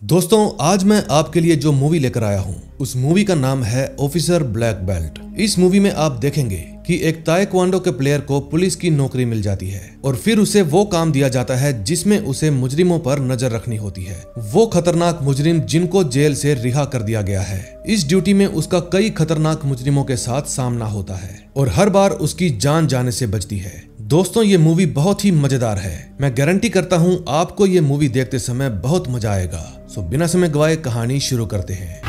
दोस्तों आज मैं आपके लिए जो मूवी लेकर आया हूँ उस मूवी का नाम है ऑफिसर ब्लैक बेल्ट। इस मूवी में आप देखेंगे कि एक ताइक्वांडो के प्लेयर को पुलिस की नौकरी मिल जाती है और फिर उसे वो काम दिया जाता है जिसमें उसे मुजरिमों पर नजर रखनी होती है। वो खतरनाक मुजरिम जिनको जेल से रिहा कर दिया गया है। इस ड्यूटी में उसका कई खतरनाक मुजरिमों के साथ सामना होता है और हर बार उसकी जान जाने से बचती है। दोस्तों ये मूवी बहुत ही मजेदार है। मैं गारंटी करता हूँ आपको ये मूवी देखते समय बहुत मजा आएगा। सो बिना समय गवाए कहानी शुरू करते हैं।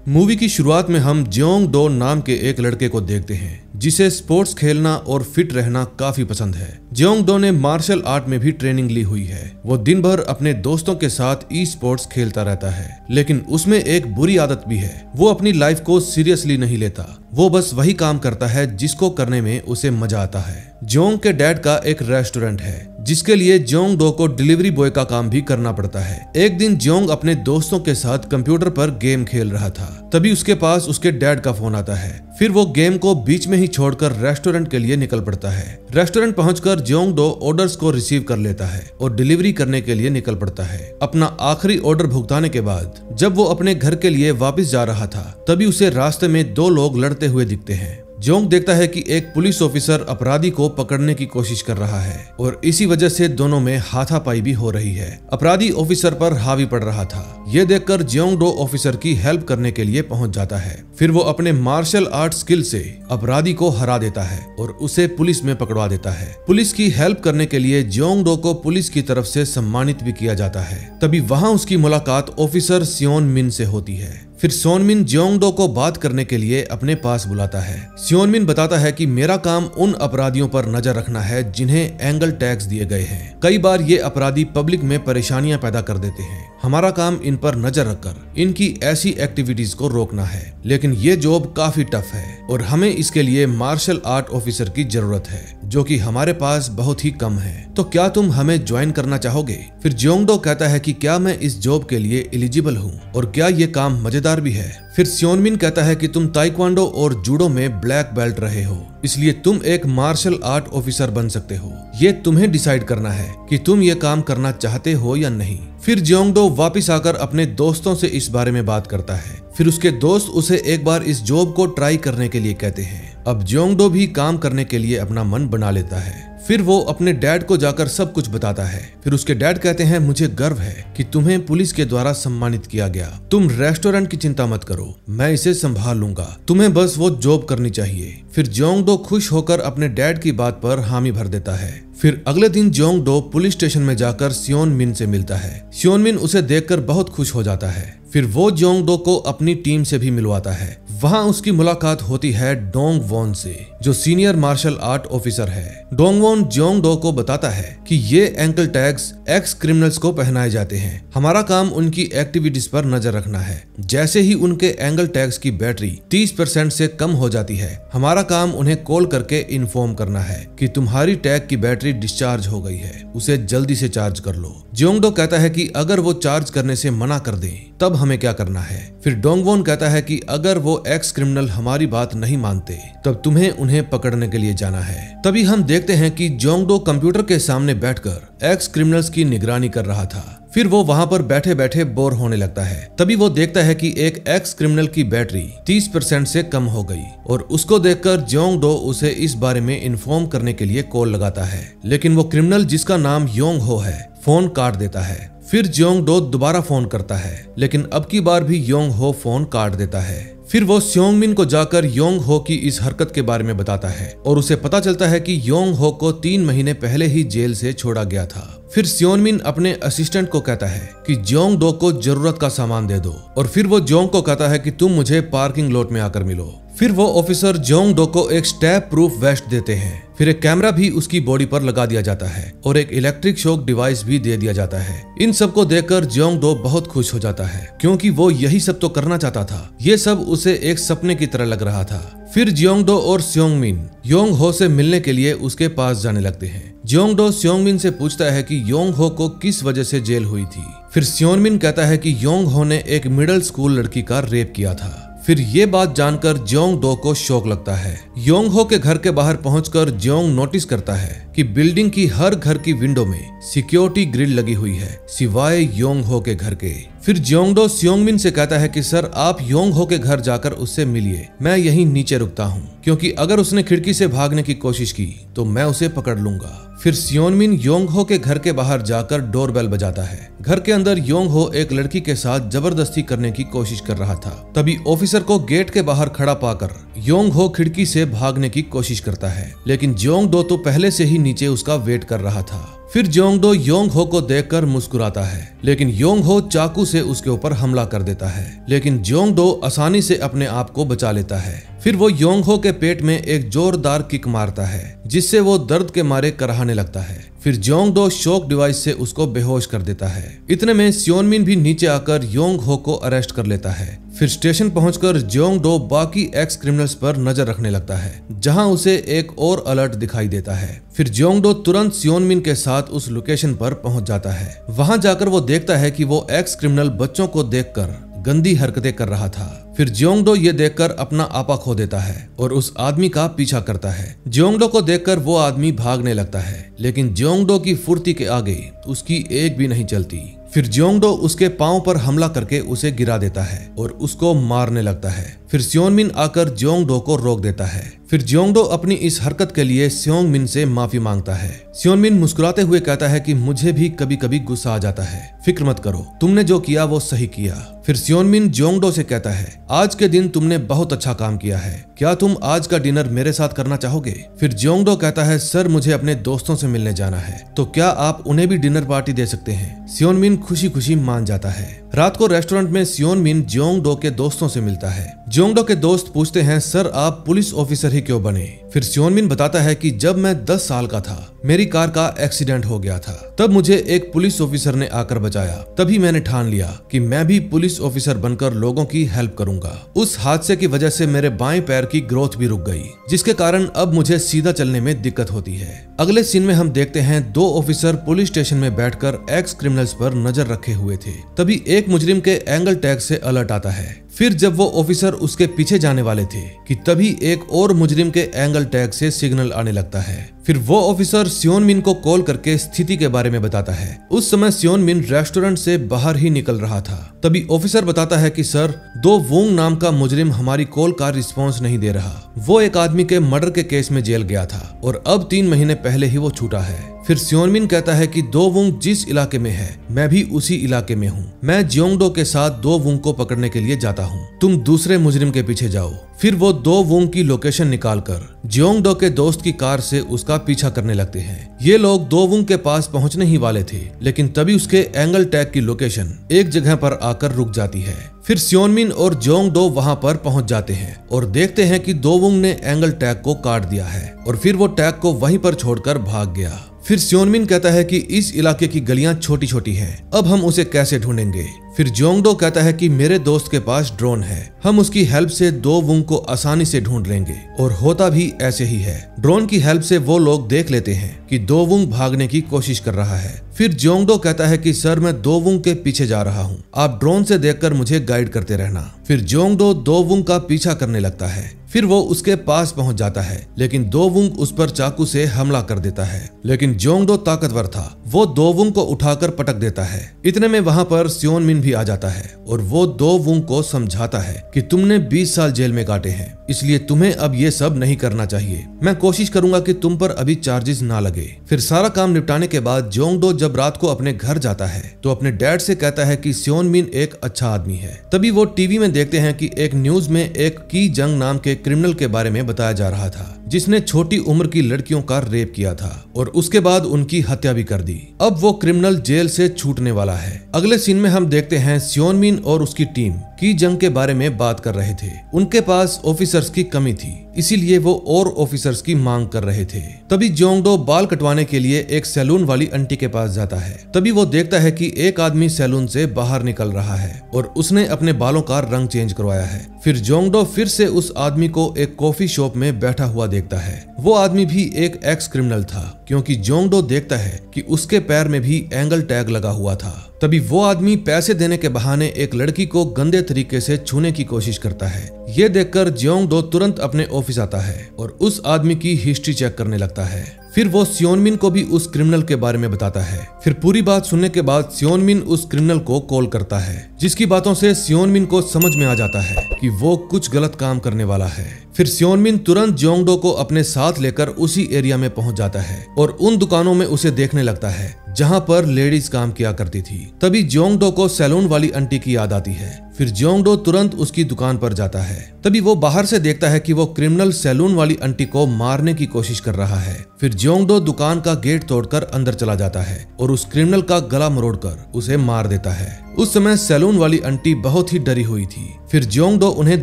मूवी की शुरुआत में हम जेओंग डो नाम के एक लड़के को देखते हैं जिसे स्पोर्ट्स खेलना और फिट रहना काफी पसंद है। जेओंग डो ने मार्शल आर्ट में भी ट्रेनिंग ली हुई है। वो दिन भर अपने दोस्तों के साथ ई स्पोर्ट्स खेलता रहता है, लेकिन उसमें एक बुरी आदत भी है। वो अपनी लाइफ को सीरियसली नहीं लेता। वो बस वही काम करता है जिसको करने में उसे मजा आता है। जेओंग के डैड का एक रेस्टोरेंट है जिसके लिए जेओंग डो को डिलीवरी बॉय का काम भी करना पड़ता है। एक दिन जेओंग अपने दोस्तों के साथ कंप्यूटर पर गेम खेल रहा था, तभी उसके पास उसके डैड का फोन आता है। फिर वो गेम को बीच में ही छोड़कर रेस्टोरेंट के लिए निकल पड़ता है। रेस्टोरेंट पहुंचकर जेओंग डो ऑर्डर्स को रिसीव कर लेता है और डिलीवरी करने के लिए निकल पड़ता है। अपना आखिरी ऑर्डर भुगताने के बाद जब वो अपने घर के लिए वापस जा रहा था, तभी उसे रास्ते में दो लोग लड़ते हुए दिखते हैं। जेओंग देखता है कि एक पुलिस ऑफिसर अपराधी को पकड़ने की कोशिश कर रहा है और इसी वजह से दोनों में हाथापाई भी हो रही है। अपराधी ऑफिसर पर हावी पड़ रहा था। ये देखकर जेओंग डो ऑफिसर की हेल्प करने के लिए पहुंच जाता है। फिर वो अपने मार्शल आर्ट स्किल से अपराधी को हरा देता है और उसे पुलिस में पकड़वा देता है। पुलिस की हेल्प करने के लिए जेओंग डो को पुलिस की तरफ से सम्मानित भी किया जाता है। तभी वहाँ उसकी मुलाकात ऑफिसर सियोन मिन से होती है। फिर सोन मिन जेओंग डो को बात करने के लिए अपने पास बुलाता है। सियोन मिन बताता है कि मेरा काम उन अपराधियों पर नजर रखना है जिन्हें एंगल टैग्स दिए गए हैं। कई बार ये अपराधी पब्लिक में परेशानियां पैदा कर देते हैं। हमारा काम इन पर नजर रखकर इनकी ऐसी एक्टिविटीज को रोकना है, लेकिन ये जॉब काफी टफ है और हमें इसके लिए मार्शल आर्ट ऑफिसर की जरूरत है जो कि हमारे पास बहुत ही कम है। तो क्या तुम हमें ज्वाइन करना चाहोगे? फिर जेओंग डो कहता है कि क्या मैं इस जॉब के लिए एलिजिबल हूँ और क्या ये काम मजेदार भी है। फिर सियोन मिन कहता है कि तुम ताइक्वांडो और जूडो में ब्लैक बेल्ट रहे हो, इसलिए तुम एक मार्शल आर्ट ऑफिसर बन सकते हो। ये तुम्हें डिसाइड करना है कि तुम ये काम करना चाहते हो या नहीं। फिर जेओंग डो वापिस आकर अपने दोस्तों से इस बारे में बात करता है। फिर उसके दोस्त उसे एक बार इस जॉब को ट्राई करने के लिए कहते हैं। अब जेओंग डो भी काम करने के लिए अपना मन बना लेता है। फिर वो अपने डैड को जाकर सब कुछ बताता है। फिर उसके डैड कहते हैं, मुझे गर्व है कि तुम्हें पुलिस के द्वारा सम्मानित किया गया। तुम रेस्टोरेंट की चिंता मत करो, मैं इसे संभाल लूंगा, तुम्हें बस वो जॉब करनी चाहिए। फिर जेओंग डो खुश होकर अपने डैड की बात पर हामी भर देता है। फिर अगले दिन जेओंग डो पुलिस स्टेशन में जाकर सियोन मिन से मिलता है। सियोन मिन उसे देखकर बहुत खुश हो जाता है। फिर वो जेओंग डो को अपनी टीम से भी मिलवाता है। वहाँ उसकी मुलाकात होती है डोंग वॉन से, जो सीनियर मार्शल आर्ट ऑफिसर है। डोंग वॉन जेओंग डो को बताता है कि ये एंकल टैग्स एक्स क्रिमिनल्स को पहनाए जाते हैं। हमारा काम उनकी एक्टिविटीज पर नजर रखना है। जैसे ही उनके एंगल टैग्स की बैटरी 30% से कम हो जाती है, हमारा काम उन्हें कॉल करके इन्फॉर्म करना है कि तुम्हारी टैग की बैटरी डिस्चार्ज हो गई है, उसे जल्दी से चार्ज कर लो। जेओंग डो कहता है कि अगर वो चार्ज करने से मना कर दें तब हमें क्या करना है। फिर डोंग वॉन कहता है कि अगर वो एक्स क्रिमिनल हमारी बात नहीं मानते तब तुम्हें उन्हें पकड़ने के लिए जाना है। तभी हम देखते हैं कि जेओंग डो कंप्यूटर के सामने बैठकर एक्स क्रिमिनल्स की निगरानी कर रहा था। फिर वो वहाँ पर बैठे बैठे बोर होने लगता है। तभी वो देखता है कि एक एक्स क्रिमिनल की बैटरी 30% से कम हो गई और उसको देखकर जेओंग डो उसे इस बारे में इन्फॉर्म करने के लिए कॉल लगाता है, लेकिन वो क्रिमिनल जिसका नाम योंग हो है फोन काट देता है। फिर जेओंग डो दोबारा फोन करता है, लेकिन अब की बार भी योंग हो फोन काट देता है। फिर वो सियोंग मिन को जाकर योंग हो की इस हरकत के बारे में बताता है और उसे पता चलता है कि योंग हो को 3 महीने पहले ही जेल से छोड़ा गया था। फिर सियोन मिन अपने असिस्टेंट को कहता है कि जेओंग डो को जरूरत का सामान दे दो और फिर वो जेओंग को कहता है कि तुम मुझे पार्किंग लॉट में आकर मिलो। फिर वो ऑफिसर जेओंग डो को एक स्टैब प्रूफ वेस्ट देते हैं। फिर एक कैमरा भी उसकी बॉडी पर लगा दिया जाता है और एक इलेक्ट्रिक शॉक डिवाइस भी दे दिया जाता है। इन सब को देखकर जेओंग डो बहुत खुश हो जाता है क्योंकि वो यही सब तो करना चाहता था। ये सब उसे एक सपने की तरह लग रहा था। फिर जेओंग डो और सियोंग मिन योंग हो से मिलने के लिए उसके पास जाने लगते हैं। जेओंग डो सियोंग मिन से पूछता है कि योंग हो को किस वजह से जेल हुई थी। फिर सियोंग मिन कहता है कि योंग हो ने एक मिडिल स्कूल लड़की का रेप किया था। फिर ये बात जानकर जियोंग डो को शौक लगता है। योंग हो के घर के बाहर पहुंचकर जियोंग नोटिस करता है कि बिल्डिंग की हर घर की विंडो में सिक्योरिटी ग्रिल लगी हुई है सिवाय योंग हो के घर के। फिर जियोंग डो सियोंगमिन से कहता है कि सर आप योंग हो के घर जाकर उससे मिलिए, मैं यहीं नीचे रुकता हूँ, क्योंकि अगर उसने खिड़की से भागने की कोशिश की तो मैं उसे पकड़ लूंगा। फिर सियोनमिन योंग हो के घर के बाहर जाकर डोरबेल बजाता है। घर के अंदर योंग हो एक लड़की के साथ जबरदस्ती करने की कोशिश कर रहा था। तभी ऑफिसर को गेट के बाहर खड़ा पाकर योंग हो खिड़की से भागने की कोशिश करता है, लेकिन जियोंग डो तो पहले से ही नीचे उसका वेट कर रहा था। फिर जियोंग डो योंग हो को देखकर मुस्कुराता है, लेकिन योंग हो चाकू से उसके ऊपर हमला कर देता है, लेकिन जियोंग डो आसानी से अपने आप को बचा लेता है। फिर वो योंग हो के पेट में एक जोरदार किक मारता है, जिससे वो दर्द के मारे कराहने लगता है। फिर जियोंग डो शॉक डिवाइस से उसको बेहोश कर देता है। इतने में सियोनमिन भी नीचे आकर योंग हो को अरेस्ट कर लेता है। फिर स्टेशन पहुंचकर जियोंग डो बाकी एक्स क्रिमिनल्स पर नजर रखने लगता है, जहां उसे एक और अलर्ट दिखाई देता है। फिर जियोंग डो तुरंत सियोनमिन के साथ उस लोकेशन पर पहुंच जाता है। वहां जाकर वो देखता है कि वो एक्स क्रिमिनल बच्चों को देखकर गंदी हरकतें कर रहा था। फिर जियोंग डो ये देखकर अपना आपा खो देता है और उस आदमी का पीछा करता है। जियोंग डो को देखकर वो आदमी भागने लगता है, लेकिन जियोंग डो की फुर्ती के आगे उसकी एक भी नहीं चलती। फिर जियोंग डो उसके पांव पर हमला करके उसे गिरा देता है और उसको मारने लगता है। फिर सियोनमिन आकर जियोंग डो को रोक देता है। फिर जियोंग डो अपनी इस हरकत के लिए सियोंगमिन से माफी मांगता है। सियोनमिन मुस्कुराते हुए कहता है कि मुझे भी कभी कभी गुस्सा आ जाता है, फिक्र मत करो, तुमने जो किया वो सही किया। फिर सियोनमिन जियोंग डो से कहता है आज के दिन तुमने बहुत अच्छा काम किया है, क्या तुम आज का डिनर मेरे साथ करना चाहोगे? फिर जियोंग डो कहता है सर मुझे अपने दोस्तों से मिलने जाना है, तो क्या आप उन्हें भी डिनर पार्टी दे सकते हैं? सियोनमिन खुशी खुशी मान जाता है। रात को रेस्टोरेंट में सियोनमिन जियोंग डो के दोस्तों से मिलता है। जियोंग डो के दोस्त पूछते हैं सर आप पुलिस ऑफिसर ही क्यों बने? फिर सियोनमिन बताता है कि जब मैं 10 साल का था मेरी कार का एक्सीडेंट हो गया था, तब मुझे एक पुलिस ऑफिसर ने आकर बचाया, तभी मैंने ठान लिया कि मैं भी पुलिस ऑफिसर बनकर लोगों की हेल्प करूंगा। उस हादसे की वजह से मेरे बाएं पैर की ग्रोथ भी रुक गई, जिसके कारण अब मुझे सीधा चलने में दिक्कत होती है। अगले सीन में हम देखते हैं 2 ऑफिसर पुलिस स्टेशन में बैठकर एक्स क्रिमिनल्स पर नजर रखे हुए थे। तभी एक मुजरिम के एंगल टैग से अलर्ट आता है। फिर जब वो ऑफिसर उसके पीछे जाने वाले थे कि तभी एक और मुजरिम के एंगल टैग से सिग्नल आने लगता है। फिर वो ऑफिसर सियोनमिन को कॉल करके स्थिति के बारे में बताता है। उस समय सियोनमिन रेस्टोरेंट से बाहर ही निकल रहा था। तभी ऑफिसर बताता है कि सर 2 वोंग नाम का मुजरिम हमारी कॉल का रिस्पॉन्स नहीं दे रहा। वो एक आदमी के मर्डर के केस में जेल गया था और अब 3 महीने पहले ही वो छूटा है। फिर सियोनमिन कहता है कि 2 वोंग जिस इलाके में है मैं भी उसी इलाके में हूँ। मैं जियोंग डो के साथ 2 वोंग को पकड़ने के लिए जाता हूँ, तुम दूसरे मुजरिम के पीछे जाओ। फिर वो 2 वोंग की लोकेशन निकालकर जियोंग डो के दोस्त की कार से उसका पीछा करने लगते हैं। ये लोग 2 वोंग के पास पहुंचने ही वाले थे, लेकिन तभी उसके एंगल टैग की लोकेशन एक जगह पर आकर रुक जाती है। फिर सियोनमिन और जियोंग डो वहां पर पहुंच जाते हैं और देखते हैं कि 2 वोंग ने एंगल टैग को काट दिया है और फिर वो टैग को वहीं पर छोड़कर भाग गया। फिर सियोनमिन कहता है कि इस इलाके की गलियां छोटी छोटी हैं, अब हम उसे कैसे ढूंढेंगे? फिर जियोंग डो कहता है कि मेरे दोस्त के पास ड्रोन है, हम उसकी हेल्प से 2 वोंग को आसानी से ढूंढ लेंगे। और होता भी ऐसे ही है। ड्रोन की हेल्प से वो लोग देख लेते हैं कि 2 वोंग भागने की कोशिश कर रहा है। फिर जियोंग डो कहता है कि सर मैं 2 वोंग के पीछे जा रहा हूँ, आप ड्रोन से देखकर मुझे गाइड करते रहना। फिर जियोंग डो 2 वोंग का पीछा करने लगता है। फिर वो उसके पास पहुंच जाता है, लेकिन 2 वोंग उस पर चाकू से हमला कर देता है, लेकिन जियोंग डो ताकतवर था, वो 2 वोंग को उठाकर पटक देता है। इतने में वहां पर सियोनमिन भी आ जाता है और वो 2 वोंग को समझाता है कि तुमने 20 साल जेल में काटे हैं, इसलिए तुम्हें अब ये सब नहीं करना चाहिए। मैं कोशिश करूंगा कि तुम पर अभी चार्जेस ना लगे। फिर सारा काम निपटाने के बाद जियोंग डो जब रात को अपने घर जाता है तो अपने डैड से कहता है कि सियोनमिन एक अच्छा आदमी है। तभी वो टीवी में देखते हैं कि एक न्यूज में एक की जंग नाम के क्रिमिनल के बारे में बताया जा रहा था, जिसने छोटी उम्र की लड़कियों का रेप किया था और उसके बाद उनकी हत्या भी कर दी। अब वो क्रिमिनल जेल से छूटने वाला है। अगले सीन में हम देखते हैं सियोनमिन और उसकी टीम की जंग के बारे में बात कर रहे थे। उनके पास ऑफिसर्स की कमी थी, इसीलिए वो और ऑफिसर्स की मांग कर रहे थे। तभी जियोंग डो बाल कटवाने के लिए एक सैलून वाली आंटी के पास जाता है। तभी वो देखता है कि एक आदमी सैलून से बाहर निकल रहा है और उसने अपने बालों का रंग चेंज करवाया है। फिर जियोंग डो फिर से उस आदमी को एक कॉफी शॉप में बैठा हुआ देखता है। वो आदमी भी एक एक्स क्रिमिनल था, क्योंकि जियोंग डो देखता है कि उसके पैर में भी एंगल टैग लगा हुआ था। तभी वो आदमी पैसे देने के बहाने एक लड़की को गंदे तरीके से छूने की कोशिश करता है। ये देखकर जियोंग-डो तुरंत अपने ऑफिस आता है और उस आदमी की हिस्ट्री चेक करने लगता है। फिर वो सियोनमिन को भी उस क्रिमिनल के बारे में बताता है। फिर पूरी बात सुनने के बाद सियोनमिन उस क्रिमिनल को कॉल करता है, जिसकी बातों से सियोनमिन को समझ में आ जाता है कि वो कुछ गलत काम करने वाला है। फिर सियोनमिन तुरंत जियोंग-डो को अपने साथ लेकर उसी एरिया में पहुंच जाता है और उन दुकानों में उसे देखने लगता है जहां पर लेडीज काम किया करती थी। तभी जियोंग-डो को सैलून वाली आंटी की याद आती है। फिर जियोंग-डो तुरंत उसकी दुकान पर जाता है। तभी वो बाहर से देखता है कि वो क्रिमिनल सैलून वाली आंटी को मारने की कोशिश कर रहा है। फिर जियोंग-डो दुकान का गेट तोड़कर अंदर चला जाता है और उस क्रिमिनल का गला मरोड़कर उसे मार देता है। उस समय सैलून वाली आंटी बहुत ही डरी हुई थी। फिर जियोंग-डो उन्हें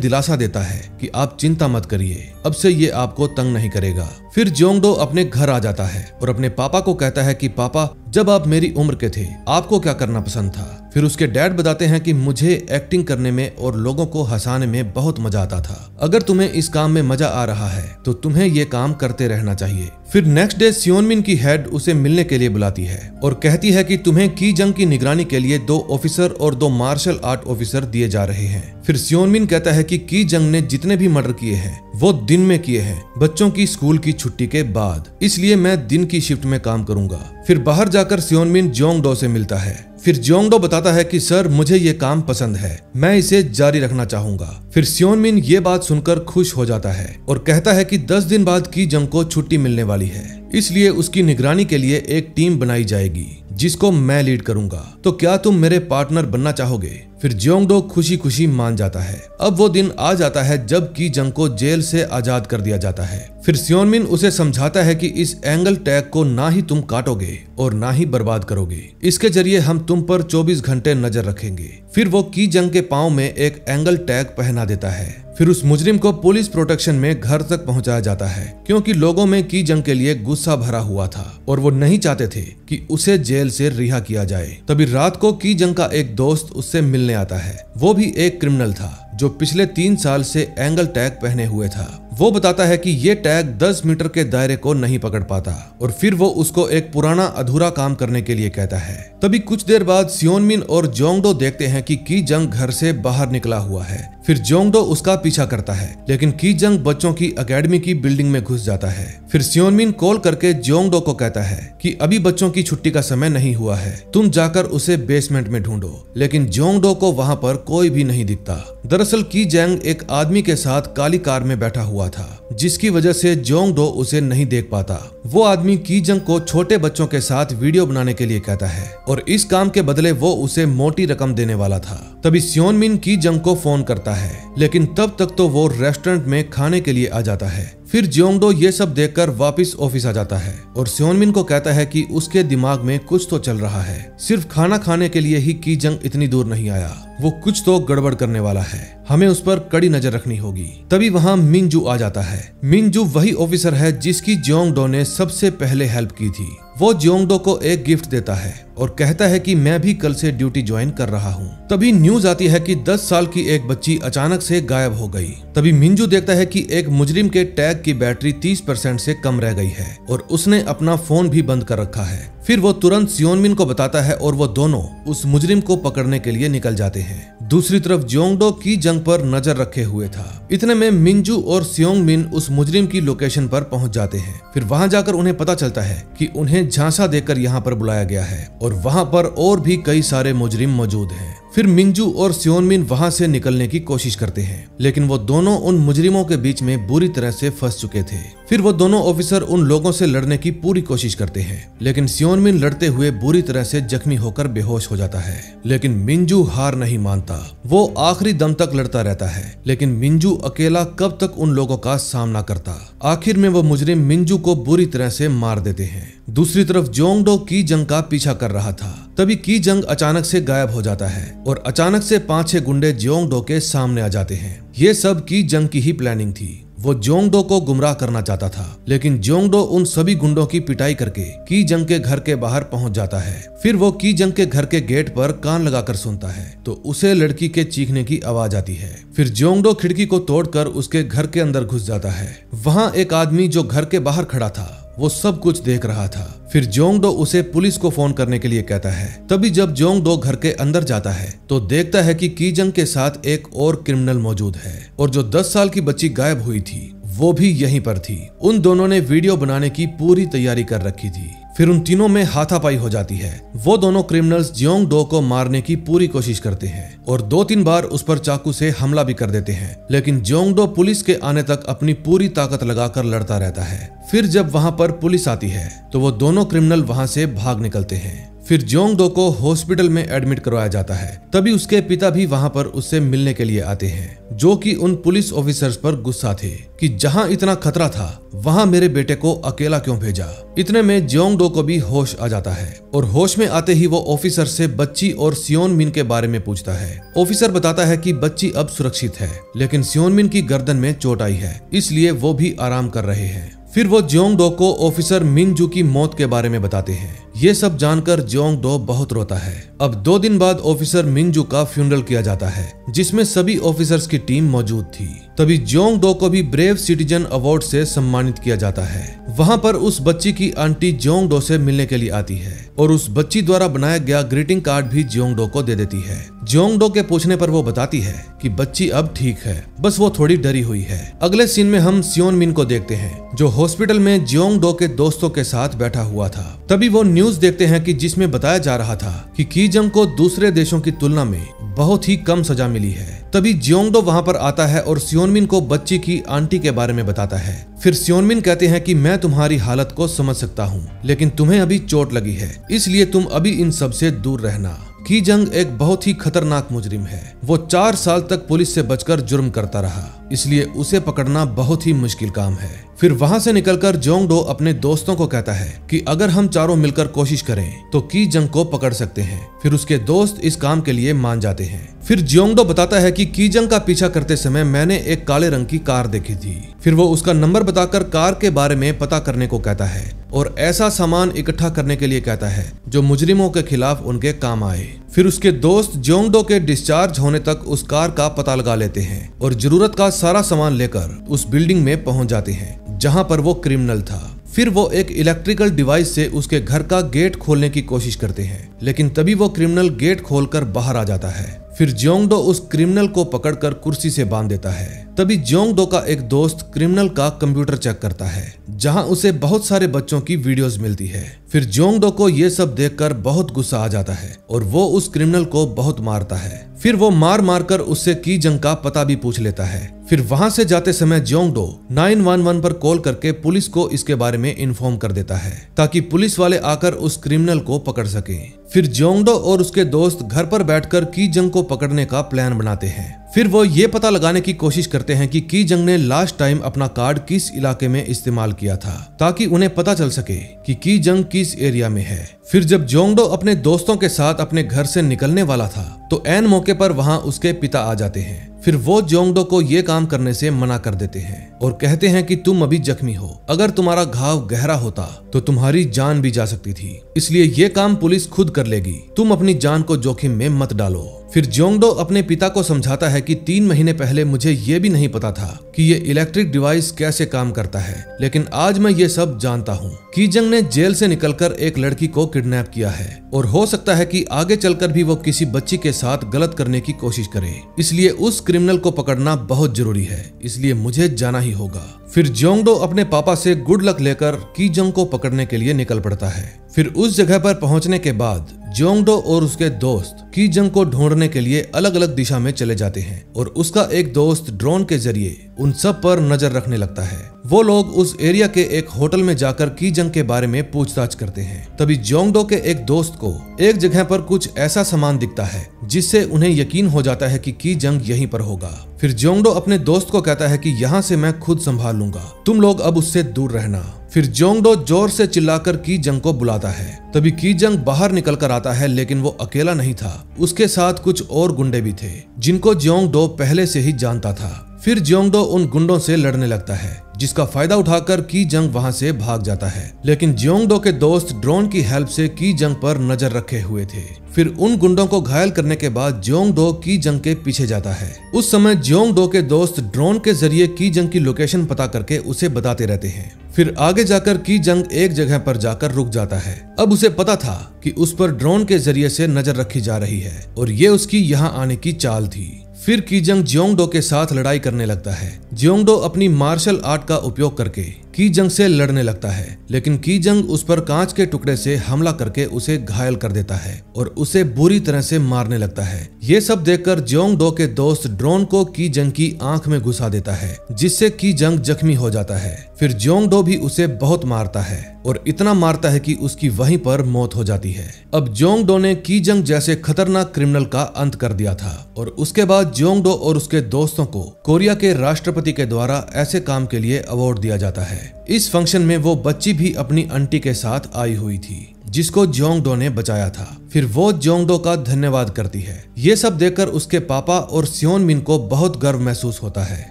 दिलासा देता है कि आप चिंता मत करिए, अब से ये आपको तंग नहीं करेगा। फिर जियोंग-डो अपने घर आ जाता है और अपने पापा को कहता है कि पापा, जब आप मेरी उम्र के थे आपको क्या करना पसंद था? फिर उसके डैड बताते हैं कि मुझे एक्टिंग करने में और लोगों को हंसाने में बहुत मजा आता था। अगर तुम्हें इस काम में मजा आ रहा है तो तुम्हें ये काम करते रहना चाहिए। फिर नेक्स्ट डे सियोनमिन की हेड उसे मिलने के लिए बुलाती है और कहती है कि तुम्हें की जंग की निगरानी के लिए 2 ऑफिसर और 2 मार्शल आर्ट ऑफिसर दिए जा रहे हैं। फिर सियोनमिन कहता है कि की जंग ने जितने भी मर्डर किए हैं वो दिन में किए हैं, बच्चों की स्कूल की छुट्टी के बाद, इसलिए मैं दिन की शिफ्ट में काम करूंगा। फिर बाहर जाकर सियोनमिन जियोंग-डो से मिलता है। फिर जियोंग-डो बताता है कि सर, मुझे ये काम पसंद है, मैं इसे जारी रखना चाहूंगा। फिर सियोनमिन ये बात सुनकर खुश हो जाता है और कहता है कि 10 दिन बाद की जंग को छुट्टी मिलने वाली है, इसलिए उसकी निगरानी के लिए एक टीम बनाई जाएगी जिसको मैं लीड करूंगा। तो क्या तुम मेरे पार्टनर बनना चाहोगे? फिर जियोंग-डो खुशी खुशी मान जाता है। अब वो दिन आ जाता है जब की जंग को जेल से आजाद कर दिया जाता है। फिर सियोनमिन उसे समझाता है कि इस एंगल टैग को ना ही तुम काटोगे और ना ही बर्बाद करोगे, इसके जरिए हम तुम पर 24 घंटे नजर रखेंगे। फिर वो की जंग के पांव में एक एंगल टैग पहना देता है। फिर उस मुजरिम को पुलिस प्रोटेक्शन में घर तक पहुंचाया जाता है, क्योंकि लोगों में की जंग के लिए गुस्सा भरा हुआ था और वो नहीं चाहते थे कि उसे जेल से रिहा किया जाए। तभी रात को की जंग का एक दोस्त उससे मिलने आता है। वो भी एक क्रिमिनल था जो पिछले 3 साल से एंगल टैग पहने हुए था। वो बताता है कि ये टैग 10 मीटर के दायरे को नहीं पकड़ पाता और फिर वो उसको एक पुराना अधूरा काम करने के लिए कहता है। तभी कुछ देर बाद सियोनमिन और जियोंग-डो देखते हैं कि की जंग घर से बाहर निकला हुआ है। फिर जियोंग-डो उसका पीछा करता है, लेकिन की जंग बच्चों की एकेडमी की बिल्डिंग में घुस जाता है। फिर सियोनमिन कॉल करके जियोंग-डो को कहता है कि अभी बच्चों की छुट्टी का समय नहीं हुआ है, तुम जाकर उसे बेसमेंट में ढूंढो। लेकिन जियोंग-डो को वहां पर कोई भी नहीं दिखता। दरअसल की जंग एक आदमी के साथ काली कार में बैठा हुआ था, जिसकी वजह से जियोंग-डो उसे नहीं देख पाता। वो आदमी की जंग को छोटे बच्चों के साथ वीडियो बनाने के लिए कहता है और इस काम के बदले वो उसे मोटी रकम देने वाला था। तभी सियोनमिन की जंग को फोन करता है, लेकिन तब तक तो वो रेस्टोरेंट में खाने के लिए आ जाता है। फिर जियोंग-डो ये सब देखकर वापस ऑफिस आ जाता है और सियोनमिन को कहता है कि उसके दिमाग में कुछ तो चल रहा है, सिर्फ खाना खाने के लिए ही की जंग इतनी दूर नहीं आया, वो कुछ तो गड़बड़ करने वाला है, हमें उस पर कड़ी नजर रखनी होगी। तभी वहाँ मिनजू आ जाता है। मिनजू वही ऑफिसर है जिसकी जियोंग-डो ने सबसे पहले हेल्प की थी। वो जियोंग-डो को एक गिफ्ट देता है और कहता है कि मैं भी कल से ड्यूटी ज्वाइन कर रहा हूँ। तभी न्यूज आती है कि 10 साल की एक बच्ची अचानक से गायब हो गई। तभी मिनजू देखता है कि एक मुजरिम के टैग की बैटरी 30% से कम रह गई है और उसने अपना फोन भी बंद कर रखा है। फिर वो तुरंत सियोनमिन को बताता है और वो दोनों उस मुजरिम को पकड़ने के लिए निकल जाते हैं। दूसरी तरफ जियोंग-डो की जंग पर नजर रखे हुए था। इतने में मिनजू और सियोंगमिन उस मुजरिम की लोकेशन पर पहुंच जाते हैं। फिर वहां जाकर उन्हें पता चलता है कि उन्हें झांसा देकर यहाँ पर बुलाया गया है और वहां पर और भी कई सारे मुजरिम मौजूद हैं। फिर मिनजू और सियोनमिन वहां से निकलने की कोशिश करते हैं, लेकिन वो दोनों उन मुजरिमों के बीच में बुरी तरह से फंस चुके थे। फिर वो दोनों ऑफिसर उन लोगों से लड़ने की पूरी कोशिश करते हैं, लेकिन सियोनमिन लड़ते हुए बुरी तरह से जख्मी होकर बेहोश हो जाता है। लेकिन मिनजू हार नहीं मानता, वो आखिरी दम तक लड़ता रहता है। लेकिन मिनजू अकेला कब तक उन लोगों का सामना करता। आखिर में वो मुजरिम मिनजू को बुरी तरह से मार देते हैं। दूसरी तरफ जियोंग-डो की जंग का पीछा कर रहा था। तभी की जंग अचानक से गायब हो जाता है और अचानक से 5-6 गुंडे जियोंग-डो के सामने आ जाते हैं। ये सब की जंग की ही प्लानिंग थी। वो जियोंग-डो को गुमराह करना चाहता था, लेकिन जियोंग-डो उन सभी गुंडों की पिटाई करके की जंग के घर के बाहर पहुंच जाता है। फिर वो की जंग के घर के गेट पर कान लगाकर सुनता है तो उसे लड़की के चीखने की आवाज आती है। फिर जियोंग-डो खिड़की को तोड़कर उसके घर के अंदर घुस जाता है। वहाँ एक आदमी जो घर के बाहर खड़ा था वो सब कुछ देख रहा था। फिर जोंग डो उसे पुलिस को फोन करने के लिए कहता है। तभी जब जोंग डो घर के अंदर जाता है तो देखता है कि की जंग के साथ एक और क्रिमिनल मौजूद है और जो 10 साल की बच्ची गायब हुई थी वो भी यहीं पर थी। उन दोनों ने वीडियो बनाने की पूरी तैयारी कर रखी थी। फिर उन तीनों में हाथापाई हो जाती है। वो दोनों क्रिमिनल्स जोंग डो को मारने की पूरी कोशिश करते हैं और 2-3 बार उस पर चाकू से हमला भी कर देते हैं, लेकिन जोंग डो पुलिस के आने तक अपनी पूरी ताकत लगाकर लड़ता रहता है। फिर जब वहां पर पुलिस आती है तो वो दोनों क्रिमिनल वहां से भाग निकलते हैं। फिर जोंग डो को हॉस्पिटल में एडमिट करवाया जाता है। तभी उसके पिता भी वहां पर उससे मिलने के लिए आते हैं, जो कि उन पुलिस ऑफिसर्स पर गुस्सा थे कि जहां इतना खतरा था वहां मेरे बेटे को अकेला क्यों भेजा। इतने में जोंग डो को भी होश आ जाता है और होश में आते ही वो ऑफिसर से बच्ची और सियोन मिन के बारे में पूछता है। ऑफिसर बताता है कि बच्ची अब सुरक्षित है, लेकिन सियोन मिन की गर्दन में चोट आई है, इसलिए वो भी आराम कर रहे हैं। फिर वो जोंग डो को ऑफिसर मिनजू की मौत के बारे में बताते हैं। ये सब जानकर जोंग डो बहुत रोता है। अब 2 दिन बाद ऑफिसर मिनजू का फ्यूनरल किया जाता है, जिसमें सभी ऑफिसर्स की टीम मौजूद थी। तभी जोंग डो को भी ब्रेव सिटीजन अवार्ड से सम्मानित किया जाता है। वहां पर उस बच्ची की आंटी जोंग डो से मिलने के लिए आती है और उस बच्ची द्वारा बनाया गया ग्रीटिंग कार्ड भी जोंग डो को दे देती है। जोंग डो के पूछने पर वो बताती है कि बच्ची अब ठीक है, बस वो थोड़ी डरी हुई है। अगले सीन में हम सियोन मिन को देखते हैं, जो हॉस्पिटल में जोंग डो के दोस्तों के साथ बैठा हुआ था। तभी वो न्यूज देखते हैं कि जिसमें बताया जा रहा था कि की जंग को दूसरे देशों की तुलना में बहुत ही कम सजा मिली है। तभी जोंग डो वहां पर आता है और सियोन मिन को बच्ची की आंटी के बारे में बताता है। फिर सियोन मिन कहते हैं कि मैं तुम्हारी हालत को समझ सकता हूँ, लेकिन तुम्हें अभी चोट लगी है, इसलिए तुम अभी इन सब से दूर रहना। की जंग एक बहुत ही खतरनाक मुजरिम है। वो 4 साल तक पुलिस से बचकर जुर्म करता रहा, इसलिए उसे पकड़ना बहुत ही मुश्किल काम है। फिर वहां से निकलकर जोंग डो अपने दोस्तों को कहता है कि अगर हम चारों मिलकर कोशिश करें तो की जंग को पकड़ सकते हैं। फिर उसके दोस्त इस काम के लिए मान जाते हैं। फिर जोंग डो बताता है कि की जंग का पीछा करते समय मैंने एक काले रंग की कार देखी थी। फिर वो उसका नंबर बताकर कार के बारे में पता करने को कहता है और ऐसा सामान इकट्ठा करने के लिए कहता है जो मुजरिमों के खिलाफ उनके काम आए। फिर उसके दोस्त जोंग डो के डिस्चार्ज होने तक उस कार का पता लगा लेते हैं और जरूरत का सारा सामान लेकर उस बिल्डिंग में पहुंच जाते हैं जहां पर वो क्रिमिनल था। फिर वो एक इलेक्ट्रिकल डिवाइस से उसके घर का गेट खोलने की कोशिश करते हैं, लेकिन तभी वो क्रिमिनल गेट खोलकर बाहर आ जाता है। फिर जोंग डो उस क्रिमिनल को पकड़कर कुर्सी से बांध देता है। तभी जोंग डो का एक दोस्त क्रिमिनल का कंप्यूटर चेक करता है, जहां उसे बहुत सारे बच्चों की वीडियोस मिलती है। फिर जोंग डो को ये सब देखकर बहुत गुस्सा आ जाता है और वो उस क्रिमिनल को बहुत मारता है। फिर वो मार कर उससे की जंग का पता भी पूछ लेता है। फिर वहां से जाते समय जोंग डो 911 पर कॉल करके पुलिस को इसके बारे में इन्फॉर्म कर देता है, ताकि पुलिस वाले आकर उस क्रिमिनल को पकड़ सके। फिर जोंग डो और उसके दोस्त घर पर बैठकर की जंग को पकड़ने का प्लान बनाते हैं। फिर वो ये पता लगाने की कोशिश करते हैं कि की जंग ने लास्ट टाइम अपना कार्ड किस इलाके में इस्तेमाल किया था, ताकि उन्हें पता चल सके कि की जंग किस एरिया में है। फिर जब जोंग डो अपने दोस्तों के साथ अपने घर से निकलने वाला था तो ऐन मौके पर वहां उसके पिता आ जाते हैं। फिर वो जोंग डो को ये काम करने से मना कर देते हैं और कहते हैं कि तुम अभी जख्मी हो, अगर तुम्हारा घाव गहरा होता तो तुम्हारी जान भी जा सकती थी, इसलिए ये काम पुलिस खुद कर लेगी, तुम अपनी जान को जोखिम में मत डालो। फिर जोंग डो अपने पिता को समझाता है कि 3 महीने पहले मुझे ये भी नहीं पता था कि ये इलेक्ट्रिक डिवाइस कैसे काम करता है, लेकिन आज मैं ये सब जानता हूँ। की जंग ने जेल से निकलकर एक लड़की को किडनैप किया है और हो सकता है कि आगे चलकर भी वो किसी बच्ची के साथ गलत करने की कोशिश करे, इसलिए उस क्रिमिनल को पकड़ना बहुत जरूरी है, इसलिए मुझे जाना ही होगा। फिर जोंग डो अपने पापा से गुड लक लेकर की जंग को पकड़ने के लिए निकल पड़ता है। फिर उस जगह पर पहुंचने के बाद जोंग डो और उसके दोस्त की जंग को ढूंढने के लिए अलग अलग दिशा में चले जाते हैं और उसका एक दोस्त ड्रोन के जरिए उन सब पर नजर रखने लगता है। वो लोग उस एरिया के एक होटल में जाकर की जंग के बारे में पूछताछ करते हैं। तभी जोंग डो के एक दोस्त को एक जगह पर कुछ ऐसा सामान दिखता है जिससे उन्हें यकीन हो जाता है कि की जंग यहीं पर होगा। फिर जोंग डो अपने दोस्त को कहता है कि यहाँ से मैं खुद संभाल लूंगा, तुम लोग अब उससे दूर रहना। फिर जोंग डो जोर से चिल्लाकर की जंग को बुलाता है। तभी की जंग बाहर निकल कर आता है, लेकिन वो अकेला नहीं था, उसके साथ कुछ और गुंडे भी थे जिनको जोंग डो पहले से ही जानता था। फिर जोंग डो उन गुंडों से लड़ने लगता है, जिसका फायदा उठाकर की जंग वहां से भाग जाता है, लेकिन जोंग डो के दोस्त ड्रोन की हेल्प से की जंग पर नजर रखे हुए थे। फिर उन गुंडों को घायल करने के बाद जियोंग डो की जंग के पीछे जाता है। उस समय जियोंग डो के दोस्त ड्रोन के जरिए की जंग की लोकेशन पता करके उसे बताते रहते हैं। फिर आगे जाकर की जंग एक जगह पर जाकर रुक जाता है। अब उसे पता था कि उस पर ड्रोन के जरिए से नजर रखी जा रही है और ये उसकी यहाँ आने की चाल थी। फिर की जंग जियोंग डो के साथ लड़ाई करने लगता है। जियोंग डो अपनी मार्शल आर्ट का उपयोग करके की जंग से लड़ने लगता है, लेकिन की जंग उस पर कांच के टुकड़े से हमला करके उसे घायल कर देता है और उसे बुरी तरह से मारने लगता है। ये सब देखकर जियोंग डो के दोस्त ड्रोन को की जंग की आंख में घुसा देता है, जिससे की जंग जख्मी हो जाता है। फिर जियोंग डो भी उसे बहुत मारता है और इतना मारता है कि उसकी वहीं पर मौत हो जाती है। अब जियोंग डो ने की जंग जैसे खतरनाक क्रिमिनल का अंत कर दिया था और उसके बाद जियोंग डो और उसके दोस्तों को कोरिया के राष्ट्रपति के द्वारा ऐसे काम के लिए अवार्ड दिया जाता है। इस फंक्शन में वो बच्ची भी अपनी आंटी के साथ आई हुई थी, जिसको जियोंग डो ने बचाया था। फिर वो जियोंग डो का धन्यवाद करती है। ये सब देखकर उसके पापा और सियोन मिन को बहुत गर्व महसूस होता है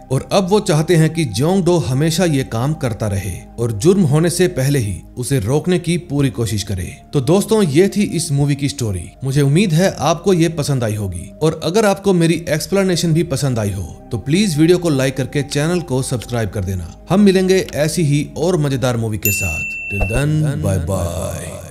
और अब वो चाहते हैं कि जियोंग डो हमेशा ये काम करता रहे और जुर्म होने से पहले ही उसे रोकने की पूरी कोशिश करे। तो दोस्तों, ये थी इस मूवी की स्टोरी। मुझे उम्मीद है आपको ये पसंद आई होगी और अगर आपको मेरी एक्सप्लेनेशन भी पसंद आई हो तो प्लीज वीडियो को लाइक करके चैनल को सब्सक्राइब कर देना। हम मिलेंगे ऐसी ही और मजेदार मूवी के साथ। Till then, bye bye.